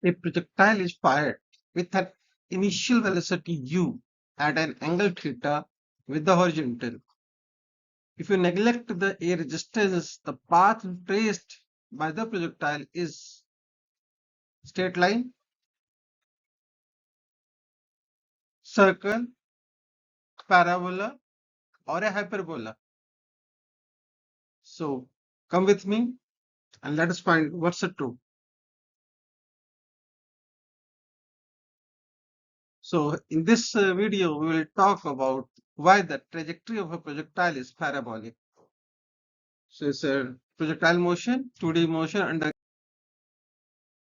A projectile is fired with an initial velocity u at an angle theta with the horizontal. If you neglect the air resistance, the path traced by the projectile is straight line, circle, parabola, or a hyperbola. So come with me and let us find what's the true. So in this video, we will talk about why the trajectory of a projectile is parabolic. So it's a projectile motion, 2D motion under.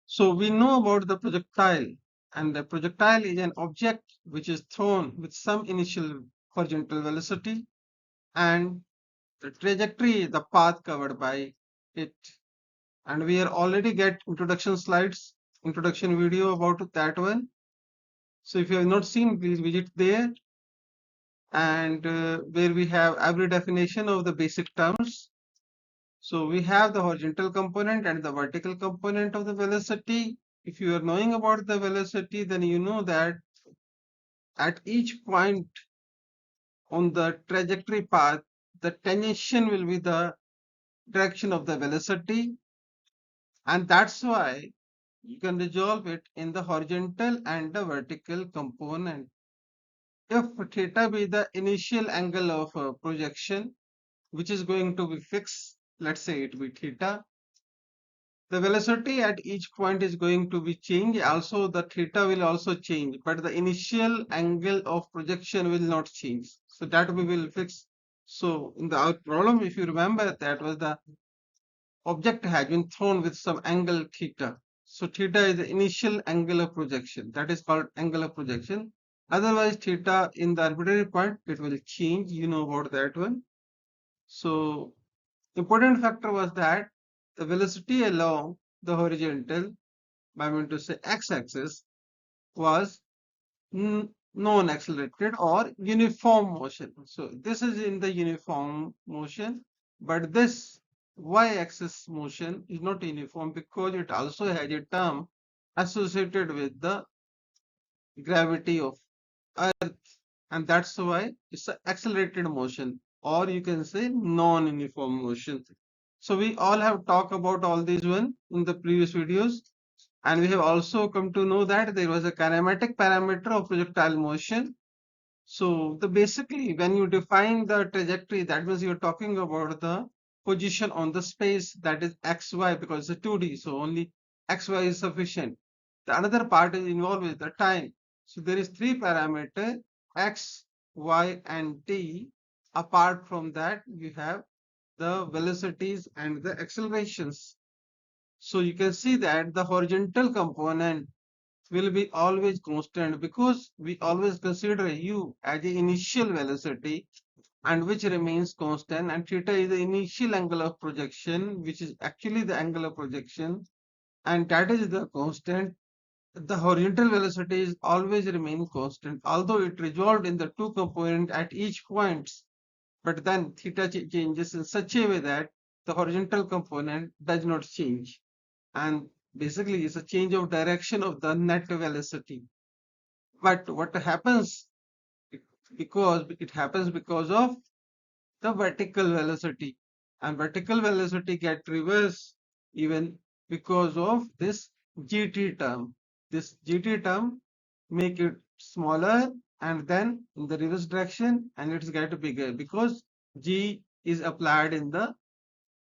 So we know about the projectile, and the projectile is an object which is thrown with some initial horizontal velocity, and the trajectory is the path covered by it. And we are already get introduction slides, introduction video about that one. So if you have not seen, please visit there, and where we have every definition of the basic terms. So we have the horizontal component and the vertical component of the velocity. If you are knowing about the velocity, then you know that at each point on the trajectory path, the tangential will be the direction of the velocity, and that's why you can resolve it in the horizontal and the vertical component. If theta be the initial angle of projection, which is going to be fixed, let's say it be theta, the velocity at each point is going to be changed. Also, the theta will also change, but the initial angle of projection will not change. So that we will fix. So in the problem, if you remember, that was the object has been thrown with some angle theta. So theta is the initial angle of projection. That is called angle of projection. Otherwise, theta in the arbitrary point, it will change. You know about that one. So important factor was that the velocity along the horizontal, I mean to say x-axis, was non-accelerated or uniform motion. So this is in the uniform motion, but this y-axis motion is not uniform because it also has a term associated with the gravity of Earth, and that's why it's an accelerated motion, or you can say non-uniform motion. So we all have talked about all these one in the previous videos, and we have also come to know that there was a kinematic parameter of projectile motion. So the basically when you define the trajectory, that means you're talking about the position on the space, that is xy, because it's a 2D, so only xy is sufficient. The another part is involved with the time. So there is three parameter, x, y, and t. Apart from that, we have the velocities and the accelerations. So you can see that the horizontal component will be always constant because we always consider u as the initial velocity and which remains constant, and theta is the initial angle of projection, which is actually the angle of projection, and that is the constant. The horizontal velocity is always remain constant, although it resolved in the two component at each points, but then theta changes in such a way that the horizontal component does not change, and basically it's a change of direction of the net velocity. But what happens, because it happens because of the vertical velocity, and vertical velocity get reversed even because of this gt term. This gt term make it smaller and then in the reverse direction, and it's get bigger because g is applied in the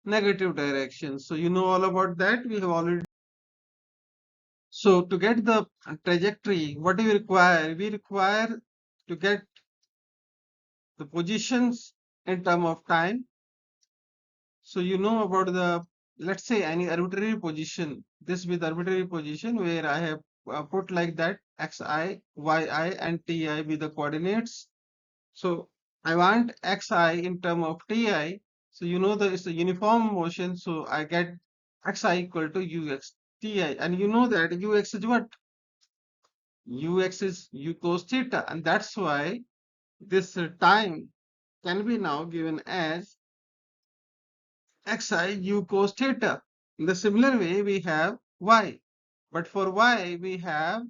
negative direction. So you know all about that, we have already. So to get the trajectory, what do we require? We require to get the positions in term of time. So you know about the, let's say any arbitrary position, this with arbitrary position where I have put like that xi, yi, and ti be the coordinates. So I want xi in term of ti. So you know that it's a uniform motion. So I get xi equal to ux ti, and you know that ux is what? Ux is u cos theta, and that's why this time can be now given as xi u cos theta. In the similar way, we have y. But for y, we have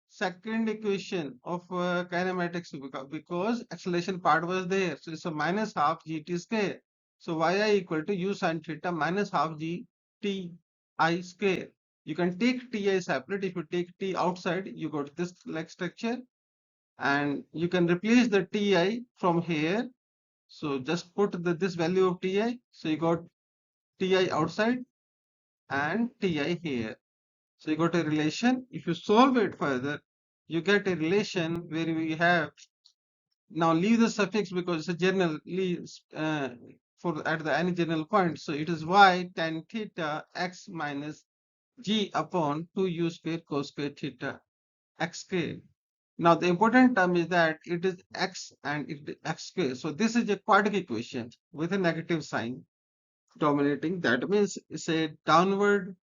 second equation of kinematics because acceleration part was there. So it's a minus half gt square. So yi equal to u sine theta minus half g t I square. You can take ti separate. If you take t outside, you got this like structure, and you can replace the ti from here. So just put this value of ti. So you got ti outside and ti here. So you got a relation. If you solve it further, you get a relation where we have, now leave the suffix because it's a general, for at the any general point. So it is y tan theta x minus g upon 2u square cos square theta x square. Now the important term is that it is x and it is x square. So this is a quadratic equation with a negative sign dominating. That means it's a downward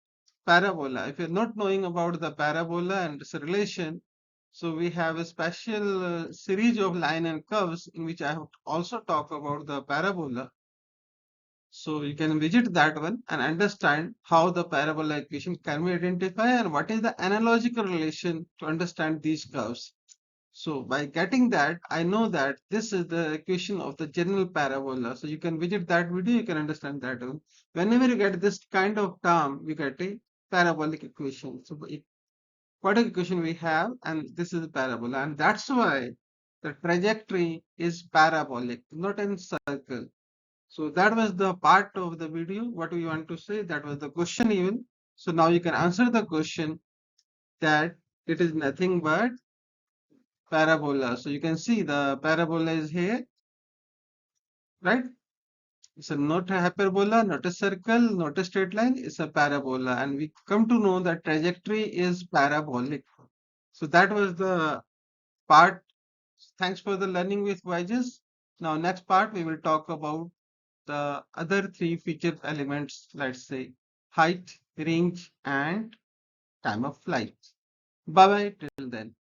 parabola. If you're not knowing about the parabola and its relation, so we have a special series of line and curves in which I have also talked about the parabola. So you can visit that one and understand how the parabola equation can be identified and what is the analogical relation to understand these curves. So by getting that, I know that this is the equation of the general parabola. So you can visit that video, you can understand that one. Whenever you get this kind of term, you get a parabolic equation. So quadratic equation we have, and this is the parabola, and that's why the trajectory is parabolic, not in circle. So that was the part of the video. What we want to say, that was the question even. So now you can answer the question that it is nothing but parabola. So you can see the parabola is here, right? It's not a hyperbola, not a circle, not a straight line. It's a parabola, and we come to know that trajectory is parabolic. So that was the part. Thanks for the learning with wedges. Now next part we will talk about the other three feature elements. Let's say height, range, and time of flight. Bye bye till then.